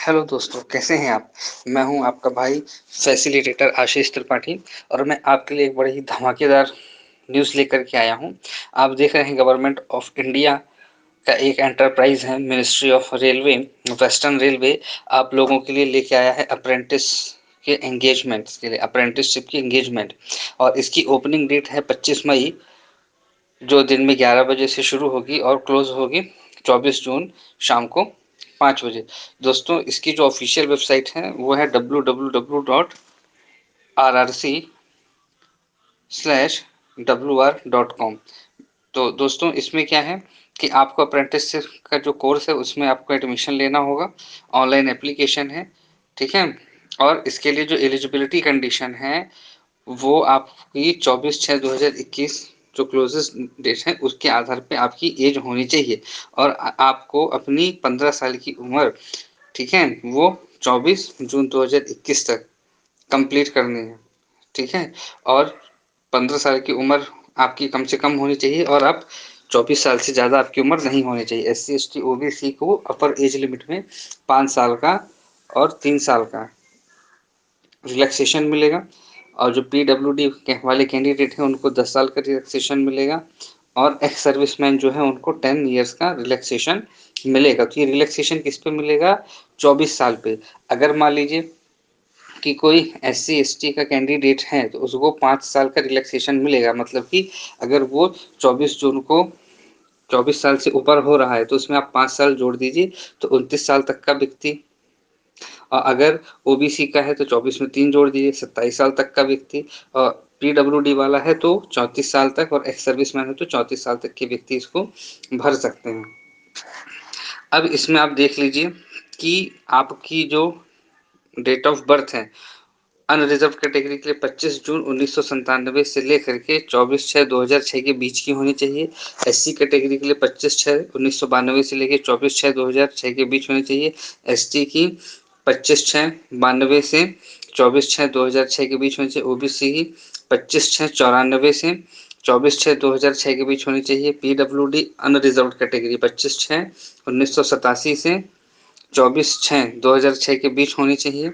Hello दोस्तों, कैसे हैं आप? मैं हूं आपका भाई फैसिलिटेटर आशीष त्रिपाठी और मैं आपके लिए एक बड़ी ही धमाकेदार न्यूज़ लेकर के आया हूं। आप देख रहे हैं गवर्नमेंट ऑफ इंडिया का एक एंटरप्राइज है ministry of railway, western railway आप लोगों के लिए लेके आया है अप्रेंटिस के एंगेजमेंट्स के लिए, अप्रेंटिसशिप की एंगेजमेंट। और इसकी ओपनिंग डेट है 25 मई, जो दिन में 11 बजे से शुरू होगी और क्लोज होगी 24 जून शाम को 5 बजे। दोस्तों, इसकी जो ऑफिशियल वेबसाइट है वो है www.rrc/wr.com। तो दोस्तों, इसमें क्या है कि आपको अप्रेंटिसशिप का जो कोर्स है उसमें आपको एडमिशन लेना होगा। ऑनलाइन एप्लीकेशन है, ठीक है। और इसके लिए जो एलिजिबिलिटी कंडीशन है वो आपकी 24/6/2021 जो क्लोजेस्ट डेट है उसके आधार पे आपकी एज होनी चाहिए और आपको अपनी 15 साल की उम्र, ठीक है, वो 24 जून 2021 तक कंप्लीट करनी है, ठीक है। और 15 साल की उम्र आपकी कम से कम होनी चाहिए और आप 24 साल से ज़्यादा आपकी उम्र नहीं होनी चाहिए। SC ST OBC को अपर एज लिमिट में 5 साल का और 3 साल का रिलैक्सेशन मिलेगा और जो PWD वाले कैंडिडेट हैं उनको 10 साल का रिलैक्सेशन मिलेगा और एक्स सर्विसमैन जो है उनको 10 इयर्स का रिलैक्सेशन मिलेगा। तो ये रिलैक्सेशन किस पे मिलेगा? 24 साल पे। अगर मान लीजिए कि कोई SC ST का कैंडिडेट है तो उसको 5 साल का रिलैक्सेशन मिलेगा, मतलब कि अगर वो 24 जून को 24 साल से ऊपर हो रहा है तो उसमें आप 5 साल जोड़ दीजिए तो 29 साल तक का व्यक्ति। और अगर OBC का है तो 24 में 3 जोड़ दीजिए, 27 साल तक का व्यक्ति। और PWD वाला है तो 34 साल तक और एक्स सर्विसमैन है तो 34 साल तक के व्यक्ति इसको भर सकते हैं। अब इसमें आप देख लीजिए कि आपकी जो डेट ऑफ बर्थ है अनरिजर्व कैटेगरी के लिए 25 जून 1997 से लेकर के 24/6/2006 के बीच की होनी चाहिए। SC कैटेगरी के लिए 25/6/1992 से लेकर 24/6/2006 के बीच होनी चाहिए। ST की 25/6/92 से 24/6/2006 के बीच होनी चाहिए। OBC की 25/6/94 से 24/6/2006 के बीच होनी चाहिए। PWD अनरिजर्व कैटेगरी 25/6/1987 से 24/6/2006 के बीच होनी चाहिए।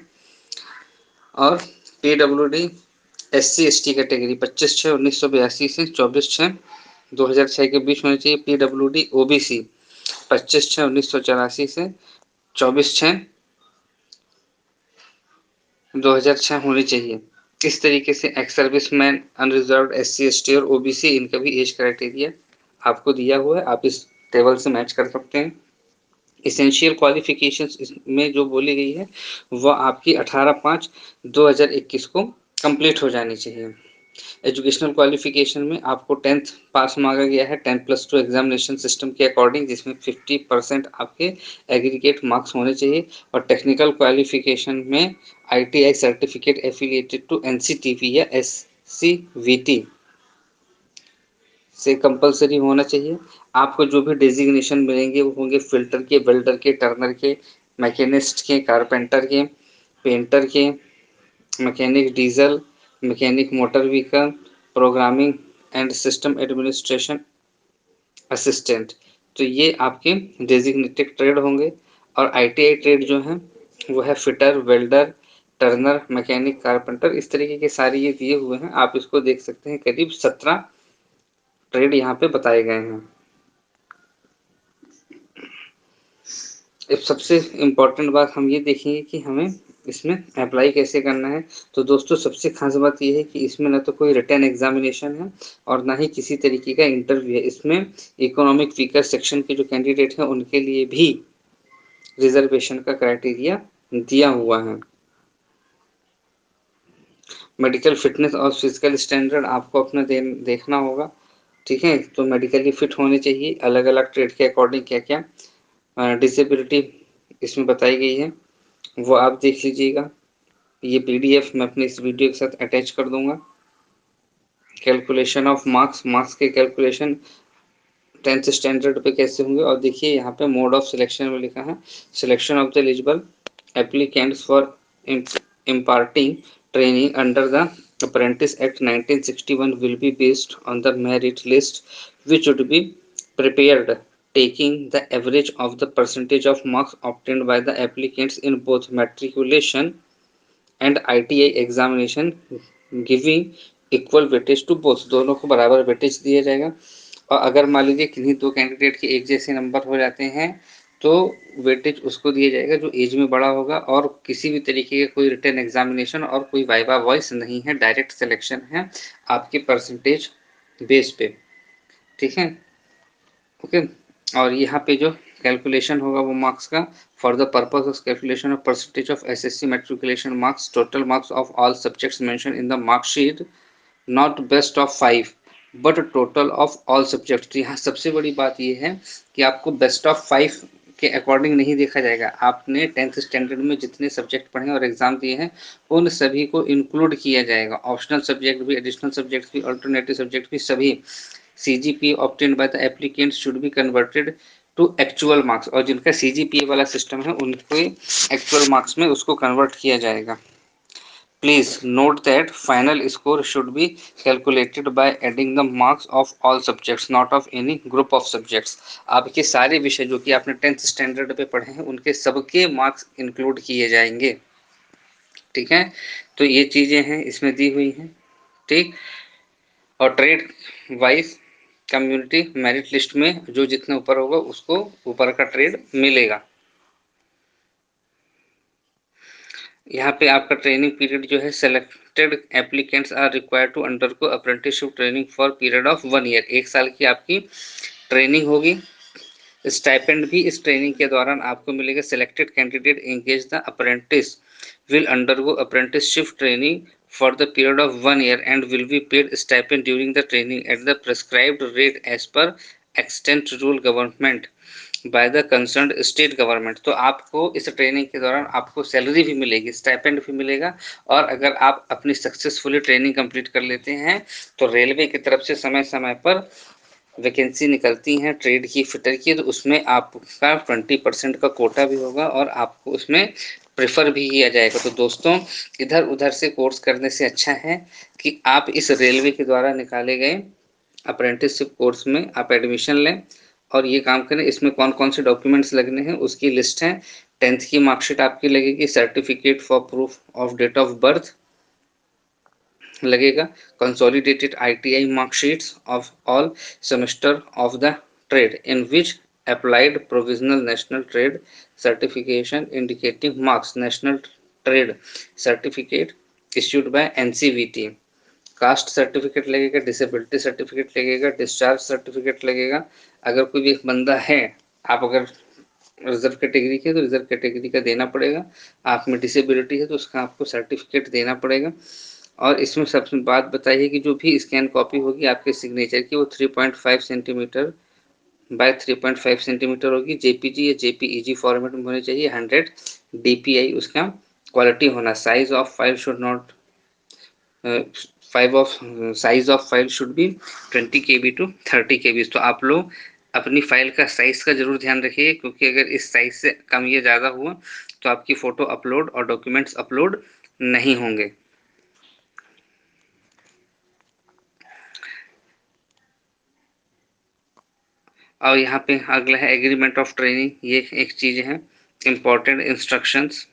और PWD SC ST कैटेगरी 25/6/1982 से 24/6/2006 के बीच होनी चाहिए। PWD OBC 25/6/1984 से 24/6/2006 होनी चाहिए। इस तरीके से ex serviceman, unreserved, SC ST और OBC इनका भी एज क्राइटेरिया आपको दिया हुआ है, आप इस टेबल से मैच कर सकते हैं। इसेंशियल क्वालिफिकेशंस में जो बोली गई है वह आपकी 18/5/2021 को कंप्लीट हो जानी चाहिए। एजुकेशनल क्वालिफिकेशन में आपको 10th पास मांगा गया है 10+2 एग्जामिनेशन सिस्टम के अकॉर्डिंग, जिसमें 50% आपके एग्रीगेट मार्क्स होने चाहिए। और टेक्निकल क्वालिफिकेशन में ITI certificate affiliated to NCTP या SCVT से कंपलसरी होना चाहिए। आपको जो भी डेजिग्नेशन मिलेंगे वो होंगे फिल्टर के, वेल्डर के, टर्नर के, मैकेनिस्ट के, कारपेंटर के, पेंटर के, mechanic diesel, mechanic motor vehicle, programming and system administration assistant. तो ये आपके डेजिग्नेटेड ट्रेड होंगे। और ITI ट्रेड जो है वो है fitter, welder, Turner, mechanic, carpenter, इस तरीके के सारे ये दिए हुए हैं। आप इसको देख सकते हैं, करीब 17 ट्रेड यहाँ पे बताए गए हैं। अब सबसे इम्पोर्टेंट बात हम ये देखेंगे कि हमें इसमें अप्लाई कैसे करना है। तो दोस्तों, सबसे खास बात ये है कि इसमें ना तो कोई रिटन एग्जामिनेशन है और ना ही किसी तरीके का इंटरव्यू है। इसमें इकोनॉमिक वीकर सेक्शन के जो कैंडिडेट हैं उनके लिए भी रिजर्वेशन का क्राइटेरिया दिया हुआ है। मेडिकल फिटनेस और फिजिकल स्टैंडर्ड आपको अपना देखना होगा, ठीक है। तो मेडिकली फिट होने चाहिए, अलग अलग ट्रेड के अकॉर्डिंग क्या क्या डिसेबिलिटी इसमें बताई गई है वो आप देख लीजिएगा। ये PDF मैं अपने इस वीडियो के साथ अटैच कर दूंगा। कैलकुलेशन ऑफ मार्क्स, मार्क्स के कैलकुलेशन 10th स्टैंडर्ड पे कैसे होंगे। और देखिए यहाँ पे मोड ऑफ सिलेक्शन में लिखा है, selection of the eligible applicants for imparting training under the Apprentice Act 1961 will be based on the merit list which would be prepared taking the average of the percentage of marks obtained by the applicants in both matriculation and ITI examination, giving equal weightage to both, दोनों को बराबर weightage दिया जाएगा। और अगर मान लीजिए किन्हीं दो कैंडिडेट के एक जैसे नंबर हो जाते हैं तो वेटेज उसको दिया जाएगा जो एज में बड़ा होगा, और किसी भी तरीके का कोई रिटन एग्जामिनेशन और कोई वाइवा वॉइस नहीं है, डायरेक्ट सिलेक्शन है आपके परसेंटेज बेस पे, ठीक है, ओके। और यहाँ पे जो कैलकुलेशन होगा वो मार्क्स का, for the purpose of calculation of percentage of SSC matriculation marks, total marks of all subjects mention in the marksheet, not best of 5 but total of all subjects. यहाँ सबसे बड़ी बात ये है कि आपको बेस्ट ऑफ 5 के अकॉर्डिंग नहीं देखा जाएगा, आपने 10th स्टैंडर्ड में जितने सब्जेक्ट पढ़े और एग्जाम दिए हैं उन सभी को इंक्लूड किया जाएगा, ऑप्शनल सब्जेक्ट भी, एडिशनल सब्जेक्ट भी, अल्टरनेटिव सब्जेक्ट भी, सभी। CGPA obtained by the applicant should be converted to actual marks, और जिनका CGPA वाला सिस्टम है उनको एक्चुअल मार्क्स में उसको कन्वर्ट किया जाएगा। Please note that final score should be calculated by adding the marks of all subjects, not of any group of subjects। आपके सारे विषय जो कि आपने 10th स्टैंडर्ड पे पढ़े हैं उनके सबके मार्क्स इंक्लूड किए जाएंगे, ठीक है। तो ये चीजें हैं इसमें दी हुई हैं, ठीक। और trade wise community merit list में जो जितना ऊपर होगा उसको ऊपर का ट्रेड मिलेगा। यहाँ पे आपका ट्रेनिंग पीरियड जो है, selected applicants are required to undergo apprenticeship training for period of 1 year. 1 साल की आपकी ट्रेनिंग होगी। स्टाइपेंड भी इस ट्रेनिंग के दौरान आपको मिलेगा। Selected candidate engage the apprentice will undergo apprenticeship training for the period of 1 year and will be paid stipend during the training at the prescribed rate as per extant rule government by the concerned state government। तो आपको इस training के दौरान आपको salary भी मिलेगी, stipend भी मिलेगा, और अगर आप अपनी सक्सेसफुली ट्रेनिंग कंप्लीट कर लेते हैं तो रेलवे की तरफ से समय समय पर वैकेंसी निकलती हैं ट्रेड की, फिटर की, तो उसमें आपका 20% का कोटा भी होगा और आपको उसमें प्रेफर भी किया जाएगा। तो दोस्तों, इधर उधर से कोर्स करने से अच्छा है कि आप इस रेलवे के द्वारा निकाले गए अप्रेंटिसशिप कोर्स में आप एडमिशन लें और ये काम करें। इसमें कौन कौन से डॉक्यूमेंट्स लगने हैं उसकी लिस्ट है। 10th की मार्कशीट आपकी लगेगी, certificate for proof of date of birth लगेगा, consolidated ITI marksheets of all semester of the trade in which applied provisional national trade certification indicating marks, national trade certificate issued by NCVT, caste certificate लगेगा, disability certificate लगेगा, discharge certificate लगेगा। अगर कोई भी एक बंदा है, आप अगर रिजर्व कैटेगरी के तो रिजर्व कैटेगरी का देना पड़ेगा, आप में डिसेबिलिटी है तो उसका आपको सर्टिफिकेट देना पड़ेगा। और इसमें सबसे बात बताइए कि जो भी स्कैन कॉपी होगी आपके सिग्नेचर की वो 3.5 सेंटीमीटर बाय 3.5 सेंटीमीटर होगी। JPG या JPEG फॉर्मेट में होनी चाहिए। 100 DPI उसका क्वालिटी होना। Size of file should not size of file should be 20 KB to 30 KB। तो आप लोग अपनी फाइल का साइज का जरूर ध्यान रखिए, क्योंकि अगर इस साइज से कम या ज़्यादा हुआ तो आपकी फ़ोटो अपलोड और डॉक्यूमेंट्स अपलोड नहीं होंगे। और यहाँ पे अगला है एग्रीमेंट ऑफ ट्रेनिंग, ये एक चीज़ है। इम्पॉर्टेंट इंस्ट्रक्शंस,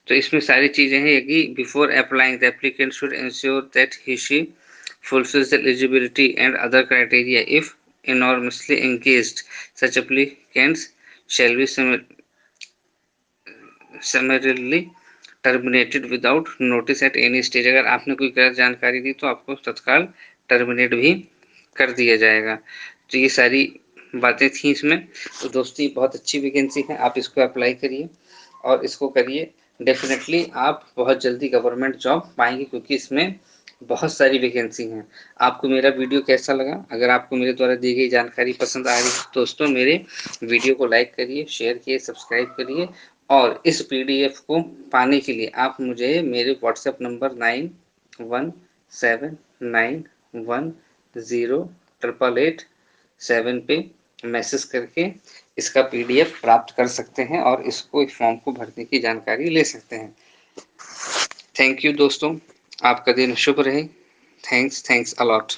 तो इसमें सारी चीज़ें हैं कि before applying the applicant should ensure that he she fulfills the eligibility and other criteria. If enormously engaged, such applicants shall be summarily terminated without notice at any stage। अगर आपने कोई गलत जानकारी दी तो आपको तत्काल टर्मिनेट भी कर दिया जाएगा। तो ये सारी बातें थी इसमें। तो दोस्तों, बहुत अच्छी वैकेंसी है, आप इसको अप्लाई करिए और इसको करिए। डेफिनेटली आप बहुत जल्दी गवर्नमेंट जॉब पाएंगे, क्योंकि इसमें बहुत सारी वैकेंसी हैं। आपको मेरा वीडियो कैसा लगा? अगर आपको मेरे द्वारा दी गई जानकारी पसंद आ रही है दोस्तों, मेरे वीडियो को लाइक करिए, शेयर किए, सब्सक्राइब करिए। और इस PDF को पाने के लिए आप मुझे मेरे WhatsApp नंबर 9179108887 पे मैसेज करके इसका PDF प्राप्त कर सकते हैं और इसको इस फॉर्म को भरने की जानकारी ले सकते हैं। थैंक यू दोस्तों, आपका दिन शुभ रहे। Thanks a lot.